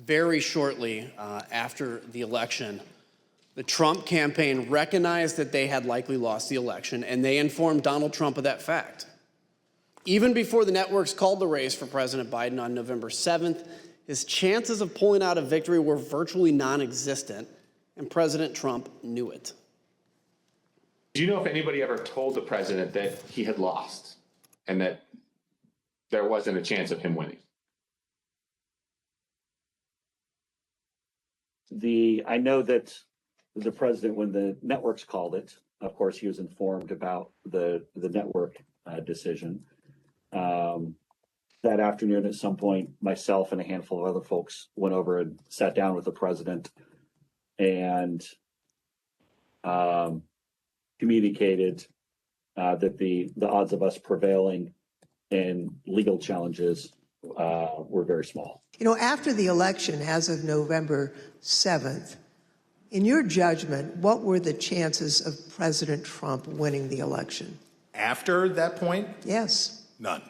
very shortly after the election, the Trump campaign recognized that they had likely lost the election, and they informed Donald Trump of that fact. Even before the networks called the race for President Biden on November 7th, his chances of pulling out a victory were virtually non-existent, and President Trump knew it. Do you know if anybody ever told the president that he had lost and that there wasn't a chance of him winning? I know that the president, when the networks called it, of course, he was informed about the network decision. That afternoon, at some point, myself and a handful of other folks went over and sat down with the president and communicated that the odds of us prevailing in legal challenges were very small. You know, after the election, as of November 7th, in your judgment, what were the chances of President Trump winning the election? After that point? Yes. None.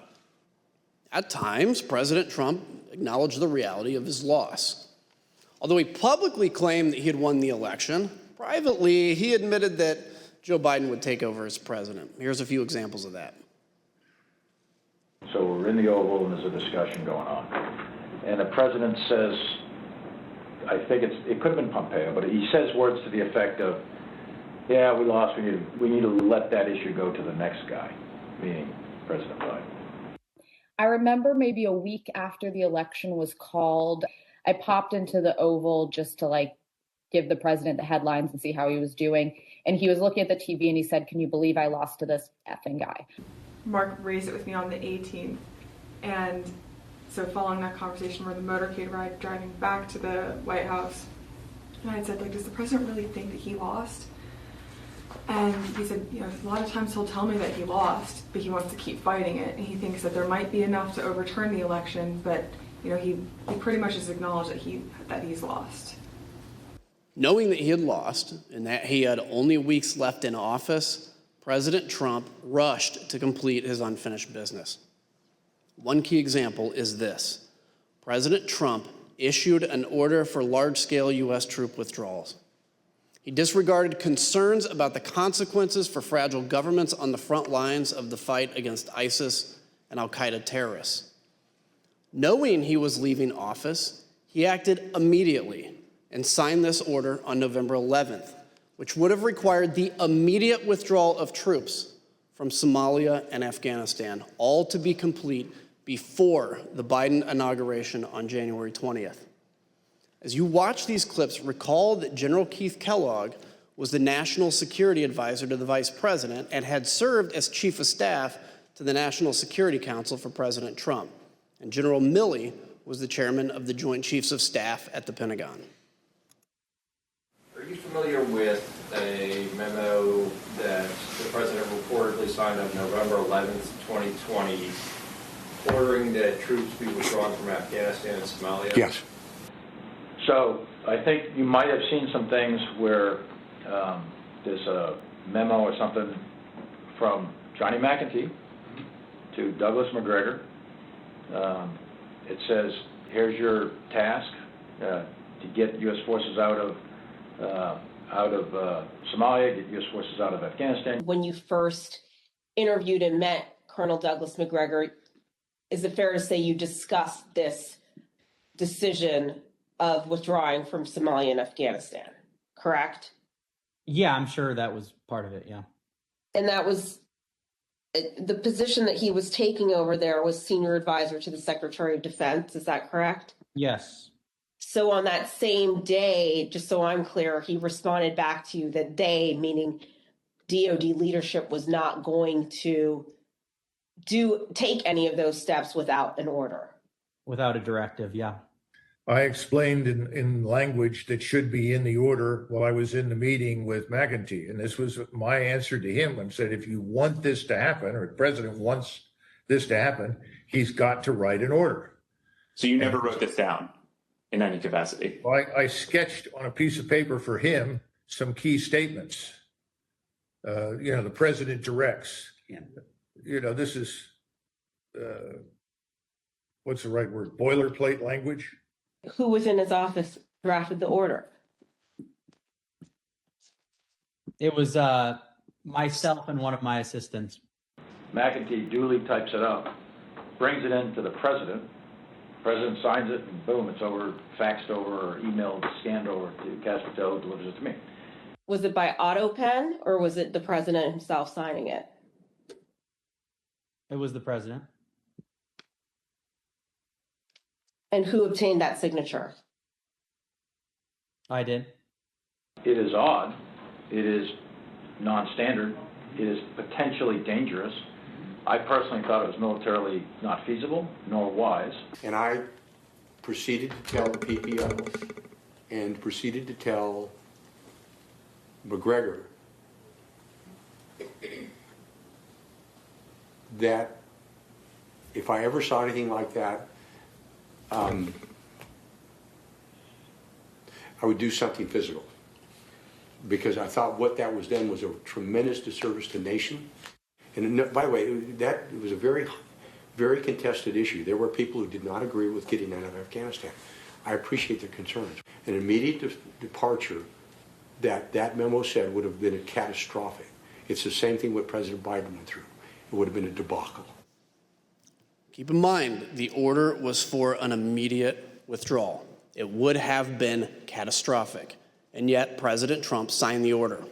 At times, President Trump acknowledged the reality of his loss. Although he publicly claimed that he had won the election, privately, he admitted that Joe Biden would take over as president. Here's a few examples of that. So we're in the Oval and there's a discussion going on. And the president says, I think it could have been Pompeo, but he says words to the effect of, yeah, we lost, we need to let that issue go to the next guy, meaning President Biden. I remember maybe a week after the election was called, I popped into the Oval just to give the president the headlines and see how he was doing. And he was looking at the TV and he said, "Can you believe I lost to this effing guy?" Mark raised it with me on the 18th. And so following that conversation, where the motorcade ride driving back to the White House, and I had said, does the president really think that he lost? And he said, a lot of times he'll tell me that he lost, but he wants to keep fighting it. And he thinks that there might be enough to overturn the election, but he pretty much has acknowledged that he's lost. Knowing that he had lost and that he had only weeks left in office, President Trump rushed to complete his unfinished business. One key example is this. President Trump issued an order for large-scale U.S. troop withdrawals. He disregarded concerns about the consequences for fragile governments on the front lines of the fight against ISIS and al-Qaeda terrorists. Knowing he was leaving office, he acted immediately and signed this order on November 11th, which would have required the immediate withdrawal of troops from Somalia and Afghanistan, all to be complete before the Biden inauguration on January 20th. As you watch these clips, recall that General Keith Kellogg was the National Security Advisor to the Vice President and had served as Chief of Staff to the National Security Council for President Trump. And General Milley was the Chairman of the Joint Chiefs of Staff at the Pentagon. Are you familiar with a memo that the president reportedly signed on November 11th, 2020, ordering that troops be withdrawn from Afghanistan and Somalia? Yes. So I think you might have seen some things where there's a memo or something from Johnny McEntee to Douglas Macgregor. It says, here's your task to get U.S. forces out of Somalia, get U.S. forces out of Afghanistan. When you first interviewed and met Colonel Douglas Macgregor, is it fair to say you discussed this decision of withdrawing from Somalia and Afghanistan, correct? Yeah, I'm sure that was part of it, yeah. And that was the position that he was taking over there was senior advisor to the Secretary of Defense, is that correct? Yes. So on that same day, just so I'm clear, he responded back to you that they, meaning DOD leadership, was not going to take any of those steps without an order. Without a directive, yeah. I explained in language that should be in the order while I was in the meeting with McEntee. And this was my answer to him. I said, if you want this to happen, or the president wants this to happen, he's got to write an order. So you never wrote this down in any capacity? Well, I sketched on a piece of paper for him some key statements. The president directs. This is, what's the right word? Boilerplate language. Who within his office drafted the order? It was myself and one of my assistants. McEntee duly types it up, brings it in to the president. President signs it, and boom, it's over, faxed over, or emailed, scanned over to Caspertel, delivers it to me. Was it by auto pen or was it the president himself signing it? It was the president. And who obtained that signature? I did. It is odd. It is non-standard. It is potentially dangerous. I personally thought it was militarily not feasible nor wise. And I proceeded to tell the PPO and proceeded to tell McGregor that if I ever saw anything like that, I would do something physical. Because I thought what that was done was a tremendous disservice to the nation. And by the way, that was a very, very contested issue. There were people who did not agree with getting out of Afghanistan. I appreciate their concerns. An immediate departure that memo said would have been catastrophic. It's the same thing what President Biden went through. It would have been a debacle. Keep in mind, the order was for an immediate withdrawal. It would have been catastrophic. And yet, President Trump signed the order.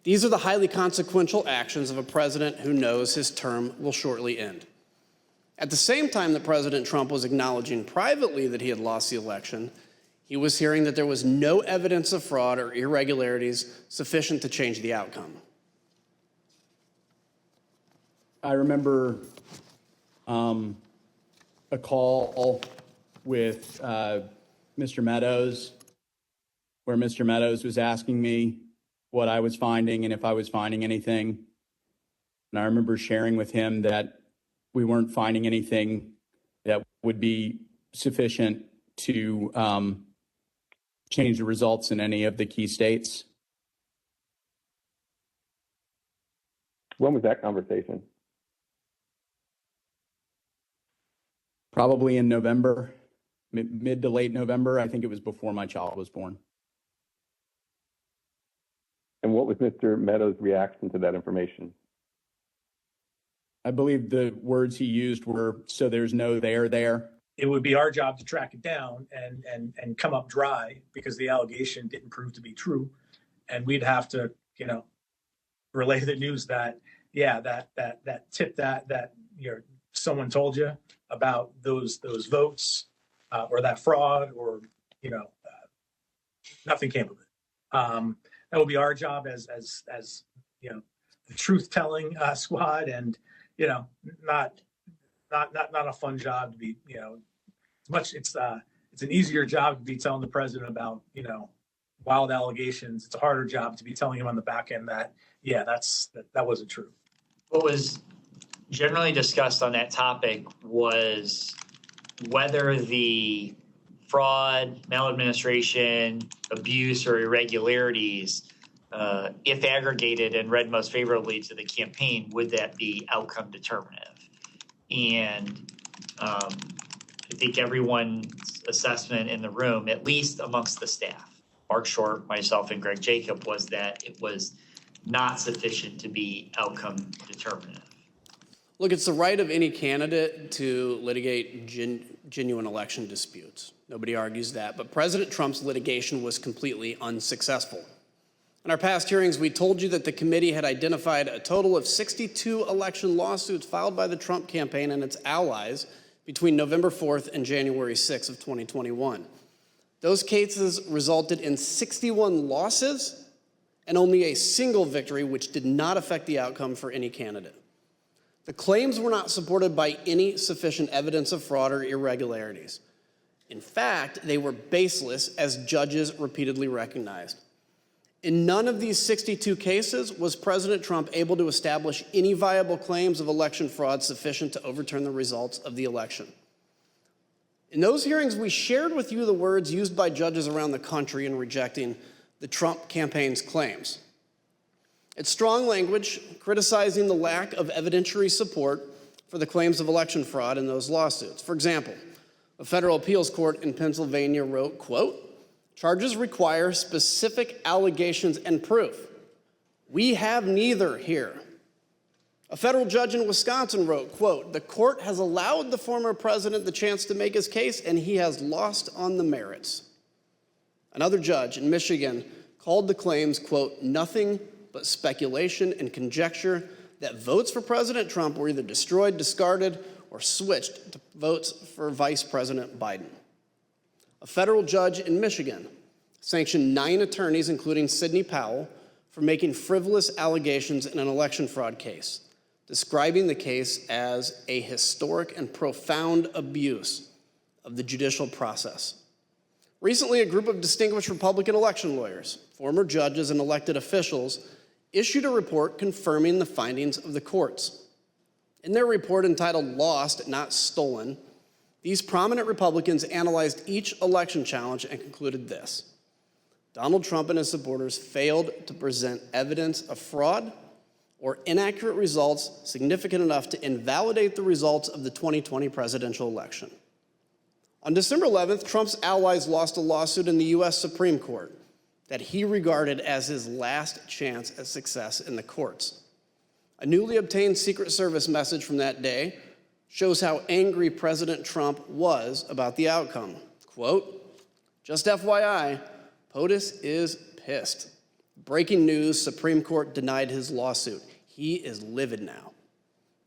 These are the highly consequential actions of a president who knows his term will shortly end. At the same time that President Trump was acknowledging privately that he had lost the election, he was hearing that there was no evidence of fraud or irregularities sufficient to change the outcome. I remember a call with Mr. Meadows, where Mr. Meadows was asking me what I was finding and if I was finding anything. And I remember sharing with him that we weren't finding anything that would be sufficient to change the results in any of the key states. When was that conversation? Probably in November, mid to late November. I think it was before my child was born. And what was Mr. Meadows' reaction to that information? I believe the words he used were, "So there's no there." It would be our job to track it down and come up dry because the allegation didn't prove to be true. And we'd have to, relay the news that, that tip that someone told you about those votes or that fraud or, nothing came of it. That will be our job as the truth telling squad, and not a fun job to be it's an easier job to be telling the president about wild allegations. It's a harder job to be telling him on the back end that that wasn't true. What was generally discussed on that topic was whether the fraud, maladministration, abuse, or irregularities, if aggregated and read most favorably to the campaign, would that be outcome determinative? And I think everyone's assessment in the room, at least amongst the staff, Mark Short, myself, and Greg Jacob, was that it was not sufficient to be outcome determinative. Look, it's the right of any candidate to litigate genuine election disputes. Nobody argues that, but President Trump's litigation was completely unsuccessful. In our past hearings, we told you that the committee had identified a total of 62 election lawsuits filed by the Trump campaign and its allies between November 4th and January 6th of 2021. Those cases resulted in 61 losses and only a single victory, which did not affect the outcome for any candidate. The claims were not supported by any sufficient evidence of fraud or irregularities. In fact, they were baseless, as judges repeatedly recognized. In none of these 62 cases was President Trump able to establish any viable claims of election fraud sufficient to overturn the results of the election. In those hearings, we shared with you the words used by judges around the country in rejecting the Trump campaign's claims. It's strong language criticizing the lack of evidentiary support for the claims of election fraud in those lawsuits. For example, A federal appeals court in Pennsylvania wrote, quote, "Charges require specific allegations and proof. We have neither here." A federal judge in Wisconsin wrote, quote, "The court has allowed the former president the chance to make his case, and he has lost on the merits." Another judge in Michigan called the claims, quote, "nothing but speculation and conjecture that votes for President Trump were either destroyed, discarded, or switched to votes for Vice President Biden." A federal judge in Michigan sanctioned 9 attorneys, including Sidney Powell, for making frivolous allegations in an election fraud case, describing the case as a historic and profound abuse of the judicial process. Recently, a group of distinguished Republican election lawyers, former judges, and elected officials issued a report confirming the findings of the courts. In their report entitled "Lost, Not Stolen," these prominent Republicans analyzed each election challenge and concluded this: Donald Trump and his supporters failed to present evidence of fraud or inaccurate results significant enough to invalidate the results of the 2020 presidential election. On December 11th, Trump's allies lost a lawsuit in the U.S. Supreme Court that he regarded as his last chance at success in the courts. A newly obtained Secret Service message from that day shows how angry President Trump was about the outcome. Quote, "Just FYI, POTUS is pissed. Breaking news, Supreme Court denied his lawsuit. He is livid now."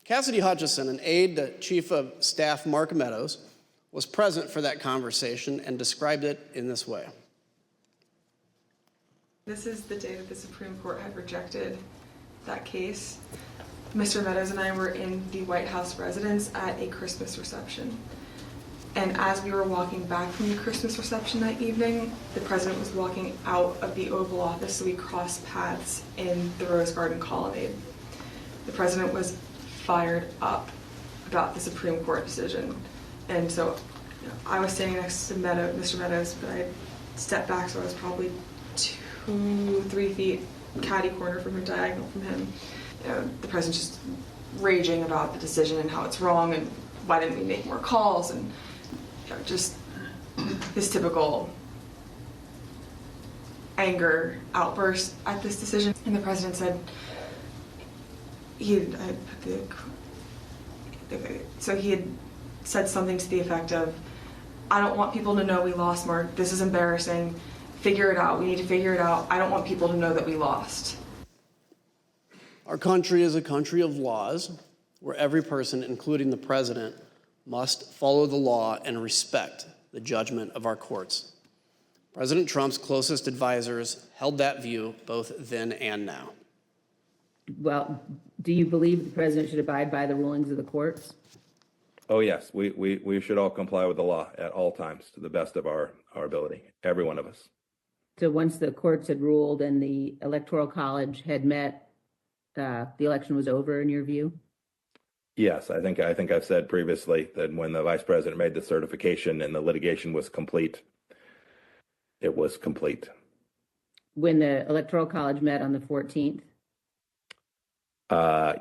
Cassidy Hutchison, an aide to Chief of Staff Mark Meadows, was present for that conversation and described it in this way. This is the day that the Supreme Court had rejected that case. Mr. Meadows and I were in the White House residence at a Christmas reception. And as we were walking back from the Christmas reception that evening, the president was walking out of the Oval Office, so we crossed paths in the Rose Garden colonnade. The president was fired up about the Supreme Court decision. And so I was standing next to Mr. Meadows, but I stepped back, so I was probably 2-3 feet catty corner from him, diagonal from him. The president's just raging about the decision and how it's wrong and why didn't we make more calls, and just his typical anger outburst at this decision. And the president said, he had said something to the effect of, "I don't want people to know we lost, Mark. This is embarrassing. Figure it out. We need to figure it out. I don't want people to know that we lost." Our country is a country of laws where every person, including the president, must follow the law and respect the judgment of our courts. President Trump's closest advisors held that view both then and now. Well, do you believe the president should abide by the rulings of the courts? Oh, yes. We should all comply with the law at all times to the best of our ability, every one of us. So once the courts had ruled and the Electoral College had met, the election was over in your view? Yes, I think I've said previously that when the vice president made the certification and the litigation was complete, it was complete. When the Electoral College met on the 14th?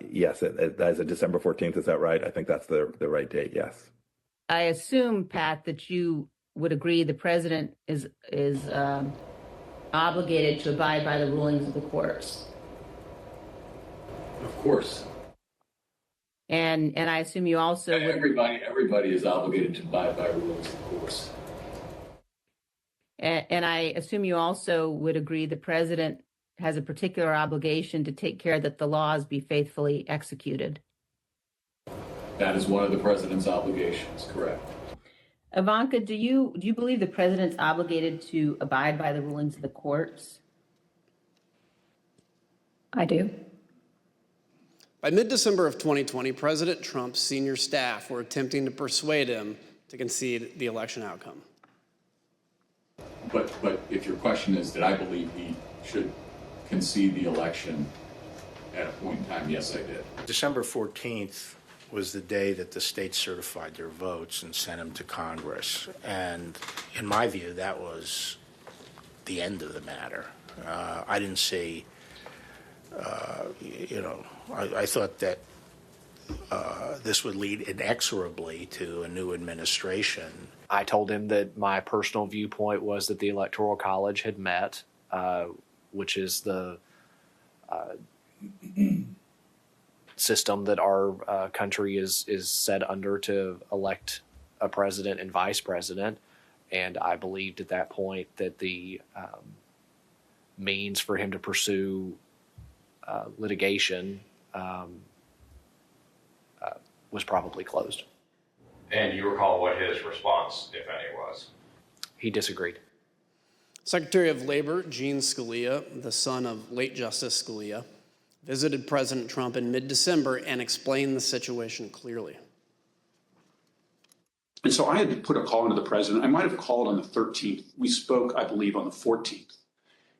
Yes, that is December 14th. Is that right? I think that's the right date. Yes. I assume, Pat, that you would agree the president is obligated to abide by the rulings of the courts. Of course. And I assume you also would. Everybody is obligated to abide by rulings of the courts. And I assume you also would agree the president has a particular obligation to take care that the laws be faithfully executed. That is one of the president's obligations, correct. Ivanka, do you believe the president's obligated to abide by the rulings of the courts? I do. By mid-December of 2020, President Trump's senior staff were attempting to persuade him to concede the election outcome. But if your question is, did I believe he should concede the election at a point in time? Yes, I did. December 14th was the day that the states certified their votes and sent them to Congress. And in my view, that was the end of the matter. I didn't see, I thought that this would lead inexorably to a new administration. I told him that my personal viewpoint was that the Electoral College had met, which is the system that our country is set under to elect a president and vice president. And I believed at that point that the means for him to pursue litigation was probably closed. And you recall what his response, if any, was? He disagreed. Secretary of Labor Gene Scalia, the son of late Justice Scalia, visited President Trump in mid-December and explained the situation clearly. And so I had to put a call into the president. I might have called on the 13th. We spoke, I believe, on the 14th,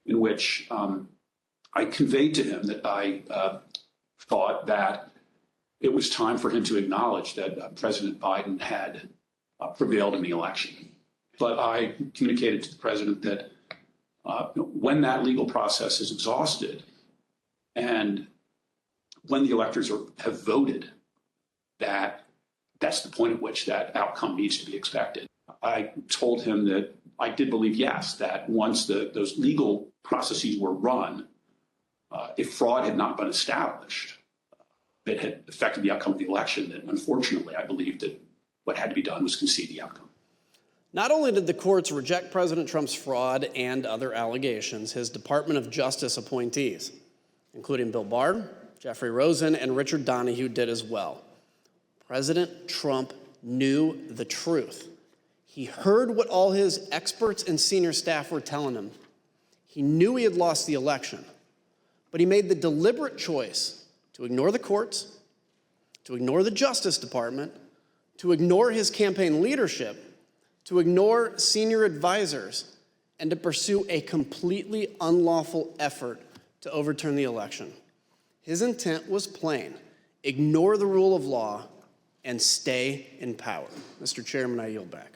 in which I conveyed to him that I thought that it was time for him to acknowledge that President Biden had prevailed in the election. But I communicated to the president that when that legal process is exhausted and when the electors have voted, that's the point at which that outcome needs to be expected. I told him that I did believe, yes, that once those legal processes were run, if fraud had not been established that had affected the outcome of the election, then unfortunately I believed that what had to be done was concede the outcome. Not only did the courts reject President Trump's fraud and other allegations, his Department of Justice appointees, including Bill Barr, Jeffrey Rosen, and Richard Donahue, did as well. President Trump knew the truth. He heard what all his experts and senior staff were telling him. He knew he had lost the election, but he made the deliberate choice to ignore the courts, to ignore the Justice Department, to ignore his campaign leadership, to ignore senior advisors, and to pursue a completely unlawful effort to overturn the election. His intent was plain: ignore the rule of law and stay in power. Mr. Chairman, I yield back.